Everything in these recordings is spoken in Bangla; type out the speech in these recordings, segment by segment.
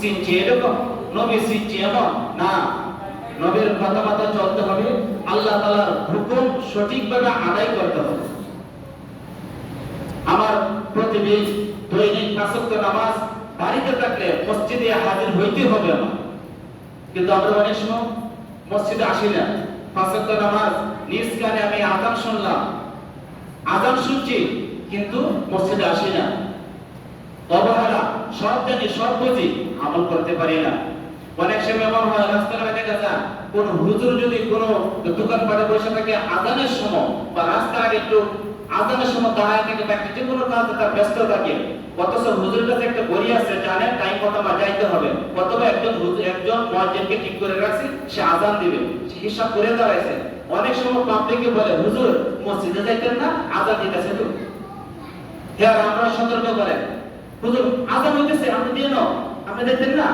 চিনছে এরকম, নবী চিনছে এমন না। নবীর কথা মতো চলতে হবে, আল্লাহ তাআলার হুকুম সঠিকভাবে আদায় করতে হবে। আমার প্রতিদিন দৈনিক ৫ ওয়াক্ত নামাজ বাড়িতে থাকলে মসজিদে হাজির হইতে হবে আমার। কিন্তু আমরা অনেক সময় মসজিদে আসি না। ৫ ওয়াক্ত নামাজ নিজ কানে আমি আযান শুনলাম, আযান শুনছি কিন্তু মসজিদে আসি না। অবহেলা, সব জানি সব বুঝি, আমল করতে পারি না। অনেক সময় এমন হয় রাস্তাঘাটে দেখা যায় কোন হুজুর যদি কোন দোকানপাটে বসে থাকে আযানের সময় বা রাস্তাঘাটে একটু আযানের সময় দাঁড়ায় থাকে বা যে কোনো কাজে তার ব্যস্ত থাকে, অথচ হুজুরের কাছে একটা ঘড়ি আছে, জানেন টাইম কত বাজাইতে হবে, অথবা একজন মুয়াজ্জিনকে ঠিক করে রাখছি, সে আযান দিবে, সে হিসাব করে দাঁড়াইছে। অনেক সময় পাবলিকে বলে হুজুর মসজিদে যাইতেন না, আযান দিতেছে তো। হ্যাঁ, আমরা সতর্ক করেন হুজুর আযান হইতেছে, আপনি দিয়ে নাও, আপনি দেখতেন না।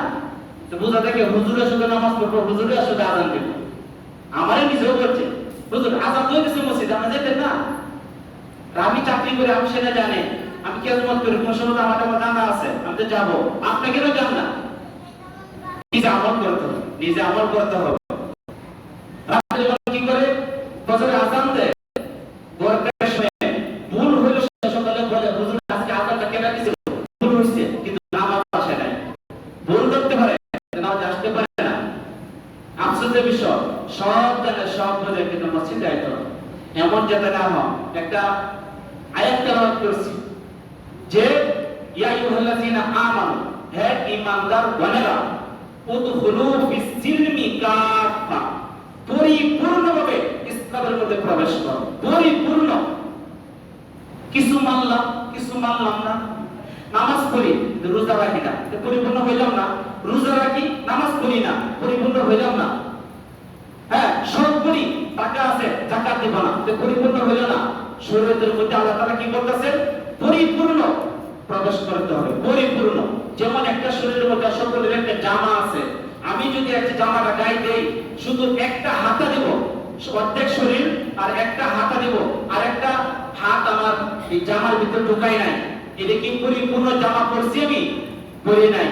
তো বুঝা থাকে হুজুরের সাথে নামাজ পড়বো, হুজুরের সাথে আযান দিব। আমারই নিজেও করছে, হুজুর আযান হইতেছে মসজিদে, আপনি দেখতেন না। আমি চাকরি করে, আমি সেটা জানি, আমি কিয়ামত করি, কোন সময় আমার জানা আছে, আমি তো যাবো, আপনাকেও জান না। নিজে আমল করতে হবে, নিজে আমল করতে হবে। কি করে ফজরের আযান দেয়, বরকার সময় ভুল হইল, সকালে বলে হুজুর আজকে আযানটা কেন দিছে, ভুল হইছে, কিন্তু নামাজ আসে নাই। ভুল করতে পারে, নামাজ আসতে পারে না। আফসোসের বিষয়, সব জানে সব বোঝে, কিন্তু মসজিদে আইতো না। এমন যাতে না হয়। একটা আয়াত তেলাওয়াত করছি যে ইয়া আইয়ুহাল্লাযীনা আমানু, হে ঈমানদার গণেরা, উদখুলু ফিস সিলমি কাফা, পরিপূর্ণভাবে ইসলামের মধ্যে প্রবেশ করো, পরিপূর্ণ। কিছু মানলাম, কিছু মানলাম না। নামাজ পড়ি, রোজা রাখি না, পরিপূর্ণ হইলাম না। রোজা রাখি, নামাজ পড়ি না, পরিপূর্ণ হইলাম না। হ্যাঁ, সব করি, টাকা আছে, যাকাত দিব না, পরিপূর্ণ হইল না। শরীয়তের মধ্যে আল্লাহ তাআলা কি করতেছে, পরিপূর্ণ প্রবেশ করতে হবে, পরিপূর্ণ। যেমন একটা শরীরের মধ্যে সকলের একটা জামা আছে, আমি যদি একটা জামাটা গায়ে দেই, শুধু একটা হাতা দেব, অর্ধেক শরীর, আর একটা হাতা দেব, আর একটা হাত আমার এই জামার ভিতরে ঢুকাই নাই, এটা কি পরিপূর্ণ জামা পরছি আমি? পরি নাই।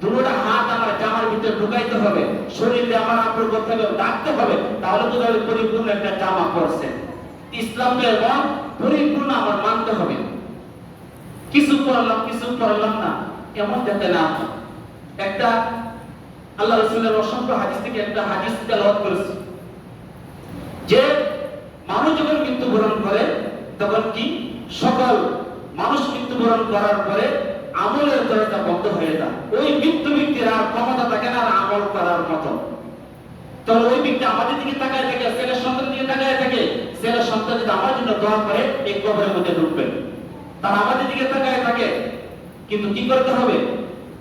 দুটোটা হাত আমার জামার ভিতরে ঢুকাইতে হবে, শরীরে আমার আপন করতে হবে, রাখতে হবে, তাহলে তো পরিপূর্ণ একটা জামা পরছে। ইসলামকে এবং পরিপূর্ণ আমার মানতে হবে। কিছু পড়লাম, কিছু পড়লাম না, এমন যাতে না। একটা আল্লাহ রাসূলের অসংখ্য হাদিস থেকে একটা হাদিস তেলাওয়াত করেছি যে মানুষ যখন মৃত্যুবরণ করে তখন কি সকল মানুষ মৃত্যুবরণ করার পরে আমলের দরজা বন্ধ হয়ে যায়। ওই মৃত্যু ব্যক্তির আর ক্ষমতা থাকে না আর আমল করার মতো। তখন ওই ব্যক্তি আমাদের দিকে তাকায় থাকে, ছেলের সন্তান দিকে তাকায় থাকে, ছেলের সন্তান যদি আমার জন্য দোয়া করে এই কবরের মধ্যে ঢুকবে। তারা আমাদের দিকে তাকায় থাকে, কিন্তু কি করতে হবে?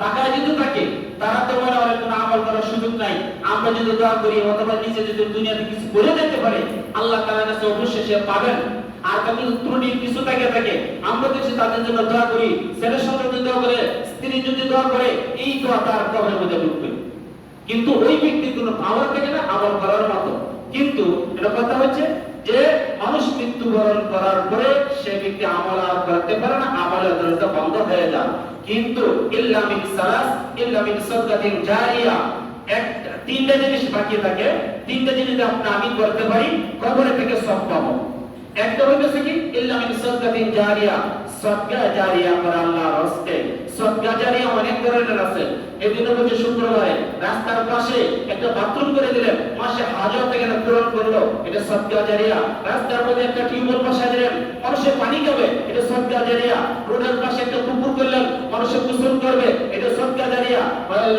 তাকায় যদি থাকে, তারা তো মনে হয় কোনো আমল করার সুযোগ নাই। আমরা যদি দোয়া করি অথবা নিচে যদি দুনিয়াতে কিছু করে যেতে পারে, আল্লাহ তাআলার কাছে অবশ্যই সে পাবেন। আর যদি ত্রুটি কিছু থাকে, আমরা যদি তাদের জন্য দোয়া করি, ছেলের সন্তান যদি দোয়া করে, স্ত্রী যদি দোয়া করে, এই দোয়া তার কবরের মধ্যে ঢুকবে। কিন্তু ওই ব্যক্তির কোনো পাওয়ার থাকে না আমল করার মতো। কিন্তু এটা কথা হচ্ছে যে মানুষ মৃত্যুবরণ করার পরে সে ব্যক্তি আমল আর করতে পারে না, আমলের দরজা বন্ধ হয়ে যায়। কিন্তু ইল্লা মিন সালাস, ইল্লা মিন সাদকাতিন জারিয়া, তিনটা জিনিস বাকি থাকে। তিনটা জিনিস আমি করতে পারি, কবরে থেকে সব পাবো। একটা হইতেছে কি ইল্লা মিন সাদকাতিন জারিয়া, সদকা জারিয়া করা আল্লাহর রাস্তায়। সদকা জারিয়া অনেক ধরনের আছে। এদিন হচ্ছে শুক্রবারে রাস্তার পাশে একটা বাথরুম করে দিলেন, মাসে 1000 টাকা পূরণ করলো, এটা সদকা জারিয়া। রাস্তার মধ্যে একটা টিউবওয়েল বসায় দিলেন, মানুষে পানি খাবে, এটা সদকা জারিয়া। রোডের পাশে একটা পুকুর করলেন, মানুষে গোসল করবে, এটা সদকা জারিয়া।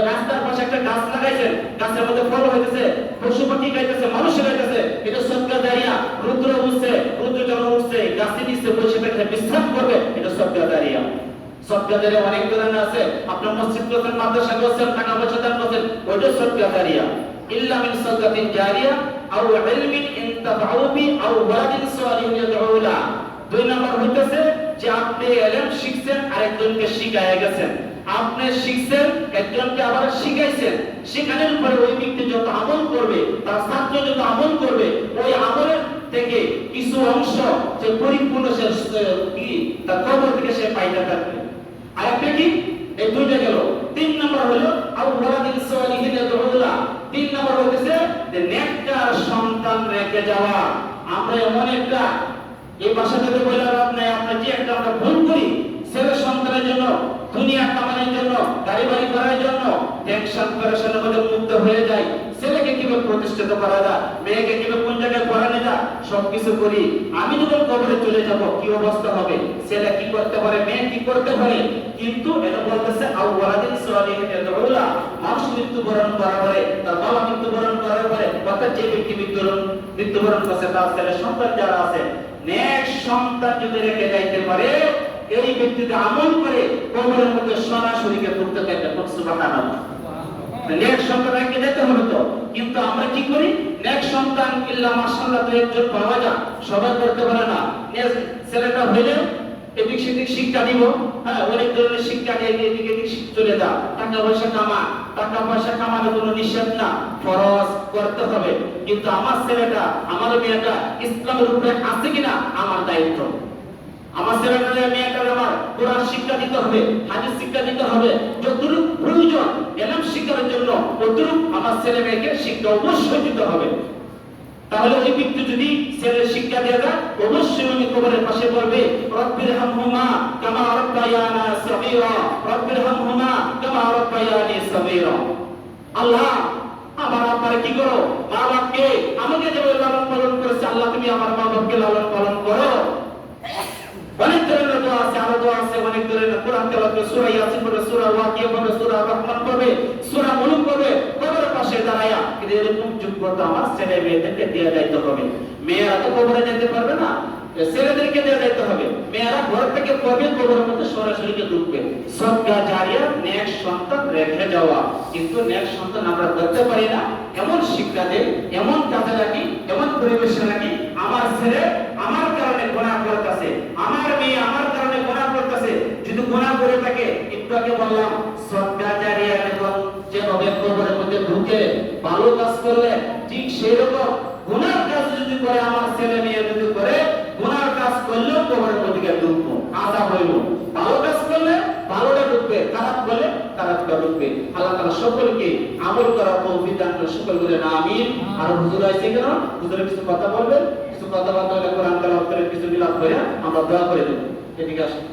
রাস্তার পাশে একটা গাছ লাগাইছেন, গাছের মধ্যে ফল হইতেছে, পশু পাখি খাইতেছে, মানুষ খাইতেছে, এটা সদকা জারিয়া। রুদ্র উঠছে, রুদ্র যখন উঠছে গাছের নিচে বসে থেকে বিশ্রাম করবে, এটা সদকা জারিয়া। সদকা জারিয়া অনেক ধরনের আছে। আপনার মসজিদ করছেন, মাদ্রাসা করছেন, টাকা পয়সা দান করছেন, ওইটা সদকা জারিয়া। ইল্লা মিন সাদকাতিন জারিয়া আও ইলমিন ইনতাফাউ বি আও ওয়ালাদিন সালিহিন ইয়াদউ লা। দুই নাম্বার হইতেছে যে আপনি ইলম শিখছেন আর একজনকে শিখায়া গেছেন। আপনি শিখছেন, একজনকে আবার শিখাইছেন, শিখানোর পরে ওই ব্যক্তি যত আমল করবে, তার ছাত্র যত আমল করবে, ওই আমলের থেকে কিছু অংশ যে পরিপূর্ণ সে কি তার কবর থেকে সে পাইতে থাকবে। আর একটা কি, এই দুইটা গেল। তিন নাম্বার হলো এই ভাষাটাতে বলে লাভ নাই। আমরা যে একটা আমরা ভুল করি ছেলে সন্তানের জন্য, দুনিয়া কামানোর জন্য, গাড়ি বাড়ি করার জন্য টেনশন পেরেশানের মধ্যে মুক্ত হয়ে যায়। ছেলেকে কিভাবে প্রতিষ্ঠিত করা যায়, মেয়েকে কিভাবে কোন জায়গায় পড়ানো যায়, সবকিছু করি। আমি যখন কবরে চলে যাব কি অবস্থা হবে, ছেলে কি করতে পারে, মেয়ে কি করতে পারে। কিন্তু এটা বলতেছে আউওয়ালাদিন সালিহিন ইয়াদউলা, মানুষ মৃত্যুবরণ করার পরে, তার বাবা মৃত্যুবরণ করার পরে, অর্থাৎ যে ব্যক্তি মৃত্যুবরণ করছে তার ছেলে সন্তান যারা আছে, নেক সন্তান যদি রেখে যাইতে পারে, এই ব্যক্তিতে আমল করে কবরের মধ্যে সরাসরিকে ঢুকতে পারবে। সুবহানাল্লাহ। নেক সন্তান রেখে যেতে হবে তো, কিন্তু আমরা কি করি, নেক সন্তান ইল্লা মাশাআল্লাহ তো একজন পাওয়া যায়, সবাই করতে পারে না। ছেলেটা হইলে এদিক সেদিক শিক্ষা দিব, হ্যাঁ অনেক ধরনের শিক্ষা দিয়ে এদিকে চলে যা, টাকা পয়সা কামা, টাকা পয়সা কামানো কোনো নিষেধ না, ফরজ করতে হবে। কিন্তু আমার ছেলেটা, আমার মেয়েটা ইসলামের উপরে আছে কিনা আমার দায়িত্ব। আমার ছেলেটা মেয়েটা আমার কোরআন শিক্ষা দিতে হবে, হাদিস শিক্ষা দিতে হবে, যতটুকু প্রয়োজন এলম শিক্ষার জন্য ততটুকু আমার ছেলে মেয়েকে শিক্ষা অবশ্যই দিতে হবে। তাহলে ওই ব্যক্তি যদি ছেলের শিক্ষা দেয়া যায়, অবশ্যই উনি কবরের পাশে বলবে রব্বির হামহুমা কামা রাব্বায়ানা সগীরা, রব্বির হামহুমা কামা রাব্বায়ানি সগীরা। আল্লাহ আমার আব্বারে কি করো, মা বাপকে আমাকে যেভাবে লালন পালন করেছে, আল্লাহ তুমি আমার মা বাপকে লালন পালন করো। অনেক ধরনের দোয়া আছে, আরো দোয়া আছে, অনেক ধরনের কোরআন তেলাওয়াত করে, সূরা ইয়াসিন পড়ে, সূরা ওয়াকিয়া পড়ে, সূরা রহমান পড়বে, সূরা মুলক পড়বে, কবরের পাশে দাঁড়ায়া। কিন্তু এরকম যোগ্যতা আমার ছেলে মেয়েদেরকে দেয়া যাইতে হবে। মেয়েরা তো কবরে যেতে পারবে না, ছেলেদেরকে দেয়া যাইতে হবে। মেয়েরা ঘর থেকে পড়বে, কবরের মধ্যে সরাসরি ঢুকবে। সদকা জারিয়া, নেক সন্তান রেখে যাওয়া। কিন্তু নেক সন্তান আমরা করতে পারি না। এমন শিক্ষা দেই, এমন কাজে রাখি, এমন পরিবেশে রাখি, আমার ছেলে আমার কারণে গুনাহ করতেছে, আমার মেয়ে আমার কারণে গুনাহ করতেছে। যদি গুনাহ করে থাকে, একটু আগে বললাম সদকা জারিয়া যখন যেভাবে কবরের মধ্যে ঢুকে ভালো কাজ করলে, ঠিক সেই রকম গুনার কাজ যদি করে আমার ছেলে মেয়ে যদি করে, গুনার কাজ করলেও কবরের মধ্যে ঢুকবো, আযাব হইব। ভালো কাজ করলে ভালোটা ঢুকবে, খারাপ করলে খারাপটা ঢুকবে। আল্লাহ তাআলা সকলকে আমল করার তৌফিক দান করুন। সকল বলেন আমিন। আর হুজুর আইছে কেন, হুজুরের কিছু কথা বলবেন, কিছু কথা বলতে হলে কোরআন তেলাওয়াত করে কিছু বিলাপ করে আমরা দোয়া করে দেব। এদিকে আসুন।